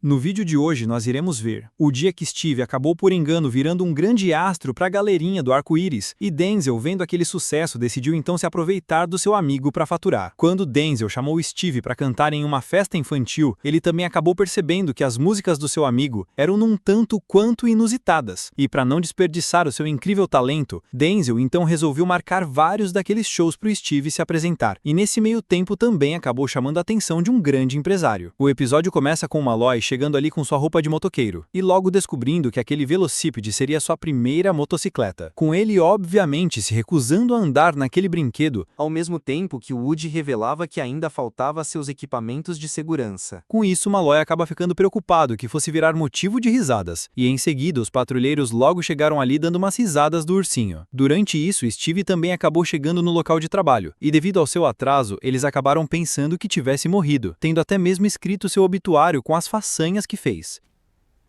No vídeo de hoje nós iremos ver o dia que Steve acabou por engano virando um grande astro para a galerinha do arco-íris, e Denzel, vendo aquele sucesso, decidiu então se aproveitar do seu amigo para faturar. Quando Denzel chamou Steve para cantar em uma festa infantil, ele também acabou percebendo que as músicas do seu amigo eram num tanto quanto inusitadas. E para não desperdiçar o seu incrível talento, Denzel então resolveu marcar vários daqueles shows para o Steve se apresentar. E nesse meio tempo também acabou chamando a atenção de um grande empresário. O episódio começa com Malloy chegando ali com sua roupa de motoqueiro, e logo descobrindo que aquele velocípede seria sua primeira motocicleta, com ele obviamente se recusando a andar naquele brinquedo, ao mesmo tempo que Woody revelava que ainda faltava seus equipamentos de segurança. Com isso, Malloy acaba ficando preocupado que fosse virar motivo de risadas, e em seguida os patrulheiros logo chegaram ali dando umas risadas do ursinho. Durante isso, Steve também acabou chegando no local de trabalho, e devido ao seu atraso, eles acabaram pensando que tivesse morrido, tendo até mesmo escrito seu obituário com as façanhas que fez.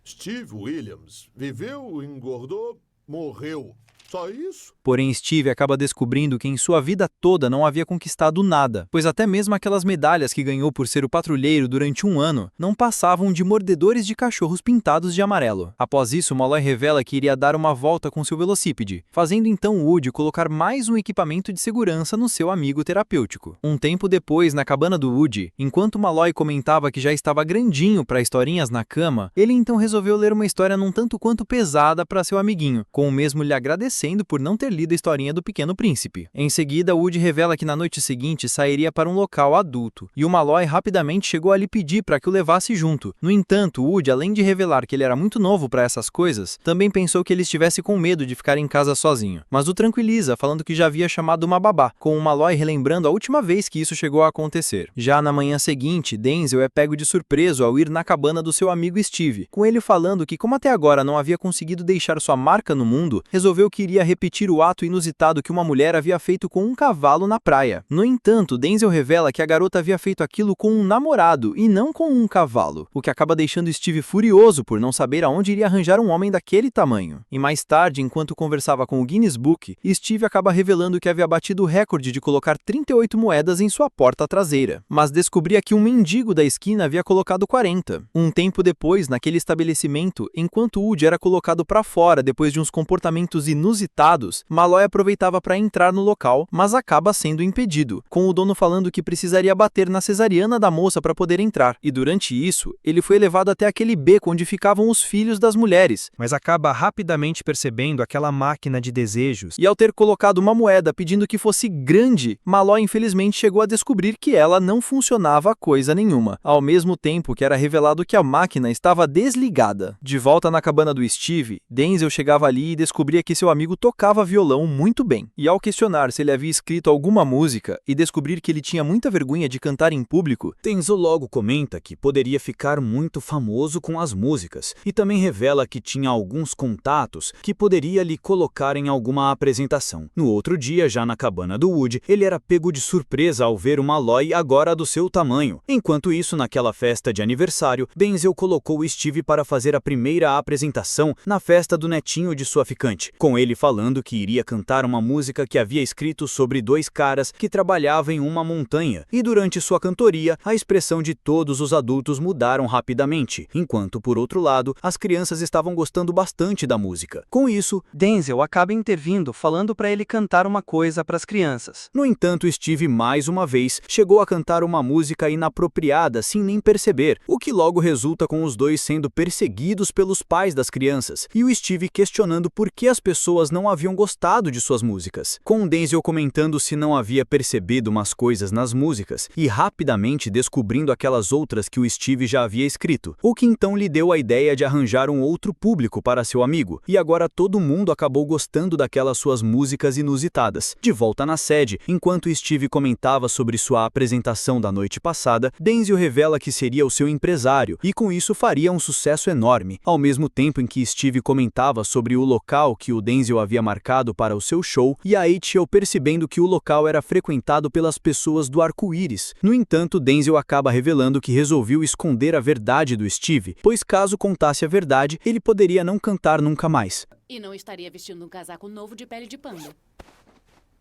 Steve Williams viveu, engordou, morreu. Só isso? Porém, Steve acaba descobrindo que em sua vida toda não havia conquistado nada, pois até mesmo aquelas medalhas que ganhou por ser o patrulheiro durante um ano não passavam de mordedores de cachorros pintados de amarelo. Após isso, Malloy revela que iria dar uma volta com seu velocípede, fazendo então Woody colocar mais um equipamento de segurança no seu amigo terapêutico. Um tempo depois, na cabana do Woody, enquanto Malloy comentava que já estava grandinho para historinhas na cama, ele então resolveu ler uma história num tanto quanto pesada para seu amiguinho, com o mesmo lhe agradecendo por não ter lido a historinha do Pequeno Príncipe. Em seguida, Woody revela que na noite seguinte sairia para um local adulto, e o Malloy rapidamente chegou a lhe pedir para que o levasse junto. No entanto, Woody, além de revelar que ele era muito novo para essas coisas, também pensou que ele estivesse com medo de ficar em casa sozinho, mas o tranquiliza, falando que já havia chamado uma babá, com o Malloy relembrando a última vez que isso chegou a acontecer. Já na manhã seguinte, Denzel é pego de surpresa ao ir na cabana do seu amigo Steve, com ele falando que, como até agora não havia conseguido deixar sua marca no mundo, resolveu que iria repetir o ato inusitado que uma mulher havia feito com um cavalo na praia. No entanto, Denzel revela que a garota havia feito aquilo com um namorado e não com um cavalo, o que acaba deixando Steve furioso por não saber aonde iria arranjar um homem daquele tamanho. E mais tarde, enquanto conversava com o Guinness Book, Steve acaba revelando que havia batido o recorde de colocar 38 moedas em sua porta traseira, mas descobria que um mendigo da esquina havia colocado 40. Um tempo depois, naquele estabelecimento, enquanto Woody era colocado para fora depois de uns comportamentos inusitados, Malloy aproveitava para entrar no local, mas acaba sendo impedido, com o dono falando que precisaria bater na cesariana da moça para poder entrar, e durante isso, ele foi levado até aquele beco onde ficavam os filhos das mulheres, mas acaba rapidamente percebendo aquela máquina de desejos, e ao ter colocado uma moeda pedindo que fosse grande, Malloy infelizmente chegou a descobrir que ela não funcionava coisa nenhuma, ao mesmo tempo que era revelado que a máquina estava desligada. De volta na cabana do Steve, Denzel chegava ali e descobria que seu amigo tocava violão muito bem, e ao questionar se ele havia escrito alguma música e descobrir que ele tinha muita vergonha de cantar em público, Denzel logo comenta que poderia ficar muito famoso com as músicas, e também revela que tinha alguns contatos que poderia lhe colocar em alguma apresentação. No outro dia, já na cabana do Woody, ele era pego de surpresa ao ver uma Malloy agora do seu tamanho. Enquanto isso, naquela festa de aniversário, Denzel colocou Steve para fazer a primeira apresentação na festa do netinho de sua ficante, com ele falando que iria cantar uma música que havia escrito sobre dois caras que trabalhavam em uma montanha, e durante sua cantoria, a expressão de todos os adultos mudaram rapidamente, enquanto, por outro lado, as crianças estavam gostando bastante da música. Com isso, Denzel acaba intervindo, falando para ele cantar uma coisa para as crianças. No entanto, Steve, mais uma vez, chegou a cantar uma música inapropriada sem nem perceber, o que logo resulta com os dois sendo perseguidos pelos pais das crianças, e o Steve questionando por que as pessoas não haviam gostado de suas músicas, com Denzel comentando se não havia percebido umas coisas nas músicas e rapidamente descobrindo aquelas outras que o Steve já havia escrito, o que então lhe deu a ideia de arranjar um outro público para seu amigo, e agora todo mundo acabou gostando daquelas suas músicas inusitadas. De volta na sede, enquanto Steve comentava sobre sua apresentação da noite passada, Denzel revela que seria o seu empresário e com isso faria um sucesso enorme, ao mesmo tempo em que Steve comentava sobre o local que o Denzel havia marcado para o seu show, e a Rachel percebendo que o local era frequentado pelas pessoas do arco-íris. No entanto, Denzel acaba revelando que resolveu esconder a verdade do Steve, pois caso contasse a verdade, ele poderia não cantar nunca mais. E não estaria vestindo um casaco novo de pele de panda.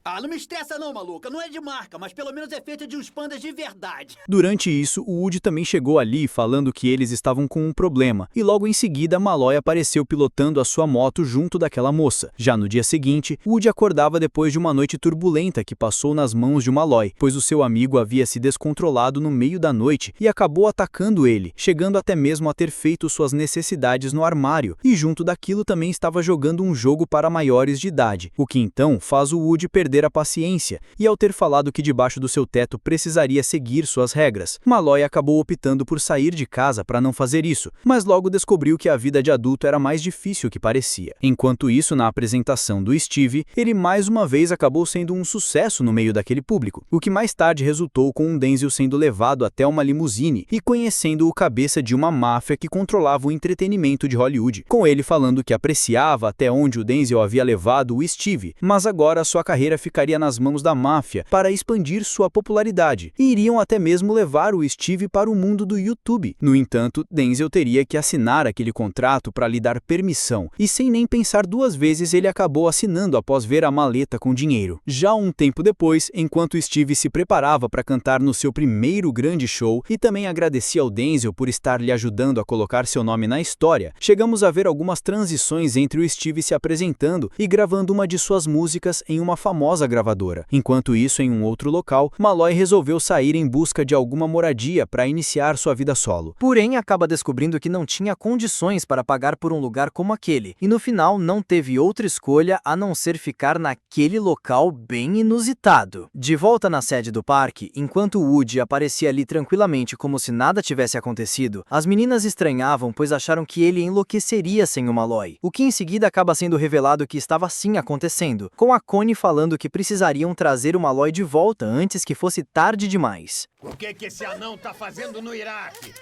Ah, não me estressa não, maluca. Não é de marca, mas pelo menos é feita de uns pandas de verdade. Durante isso, o Woody também chegou ali falando que eles estavam com um problema, e logo em seguida Malloy apareceu pilotando a sua moto junto daquela moça. Já no dia seguinte, Woody acordava depois de uma noite turbulenta que passou nas mãos de Malloy, pois o seu amigo havia se descontrolado no meio da noite e acabou atacando ele, chegando até mesmo a ter feito suas necessidades no armário, e junto daquilo também estava jogando um jogo para maiores de idade, o que então faz o Woody perder a paciência, e ao ter falado que debaixo do seu teto precisaria seguir suas regras, Malloy acabou optando por sair de casa para não fazer isso, mas logo descobriu que a vida de adulto era mais difícil que parecia. Enquanto isso, na apresentação do Steve, ele mais uma vez acabou sendo um sucesso no meio daquele público, o que mais tarde resultou com Denzel sendo levado até uma limusine e conhecendo o cabeça de uma máfia que controlava o entretenimento de Hollywood, com ele falando que apreciava até onde o Denzel havia levado o Steve, mas agora sua carreira ficaria nas mãos da máfia para expandir sua popularidade, e iriam até mesmo levar o Steve para o mundo do YouTube. No entanto, Denzel teria que assinar aquele contrato para lhe dar permissão, e sem nem pensar duas vezes ele acabou assinando após ver a maleta com dinheiro. Já um tempo depois, enquanto Steve se preparava para cantar no seu primeiro grande show e também agradecia ao Denzel por estar lhe ajudando a colocar seu nome na história, chegamos a ver algumas transições entre o Steve se apresentando e gravando uma de suas músicas em uma famosa gravadora. Enquanto isso, em um outro local, Malloy resolveu sair em busca de alguma moradia para iniciar sua vida solo. Porém, acaba descobrindo que não tinha condições para pagar por um lugar como aquele, e no final não teve outra escolha a não ser ficar naquele local bem inusitado. De volta na sede do parque, enquanto Woody aparecia ali tranquilamente como se nada tivesse acontecido, as meninas estranhavam pois acharam que ele enlouqueceria sem o Malloy, o que em seguida acaba sendo revelado que estava sim acontecendo, com a Connie falando que precisariam trazer o Malloy de volta antes que fosse tarde demais. O que esse anão tá fazendo no Iraque?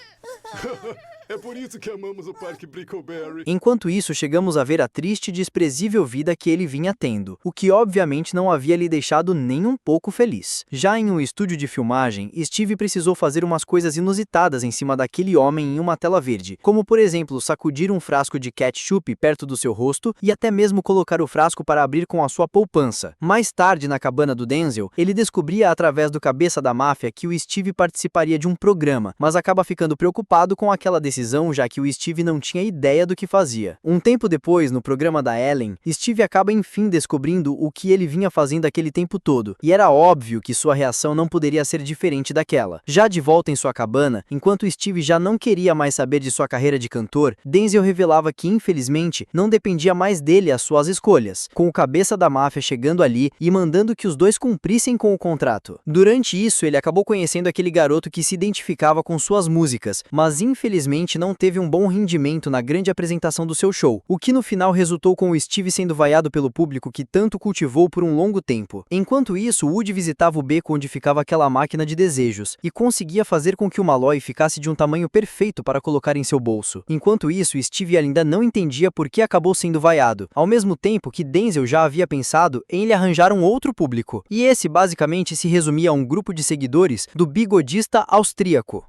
É por isso que amamos o Parque Brickleberry. Enquanto isso, chegamos a ver a triste e desprezível vida que ele vinha tendo, o que obviamente não havia lhe deixado nem um pouco feliz. Já em um estúdio de filmagem, Steve precisou fazer umas coisas inusitadas em cima daquele homem em uma tela verde, como por exemplo, sacudir um frasco de ketchup perto do seu rosto e até mesmo colocar o frasco para abrir com a sua poupança. Mais tarde, na cabana do Denzel, ele descobria através do cabeça da máfia que o Steve participaria de um programa, mas acaba ficando preocupado com aquela decisão, já que o Steve não tinha ideia do que fazia. Um tempo depois, no programa da Ellen, Steve acaba enfim descobrindo o que ele vinha fazendo aquele tempo todo, e era óbvio que sua reação não poderia ser diferente daquela. Já de volta em sua cabana, enquanto Steve já não queria mais saber de sua carreira de cantor, Denzel revelava que infelizmente não dependia mais dele as suas escolhas, com o cabeça da máfia chegando ali e mandando que os dois cumprissem com o contrato. Durante isso, ele acabou conhecendo aquele garoto que se identificava com suas músicas, mas infelizmente não teve um bom rendimento na grande apresentação do seu show, o que no final resultou com o Steve sendo vaiado pelo público que tanto cultivou por um longo tempo. Enquanto isso, Woody visitava o beco onde ficava aquela máquina de desejos, e conseguia fazer com que o Malloy ficasse de um tamanho perfeito para colocar em seu bolso. Enquanto isso, Steve ainda não entendia por que acabou sendo vaiado, ao mesmo tempo que Denzel já havia pensado em lhe arranjar um outro público. E esse basicamente se resumia a um grupo de seguidores do bigodista austríaco.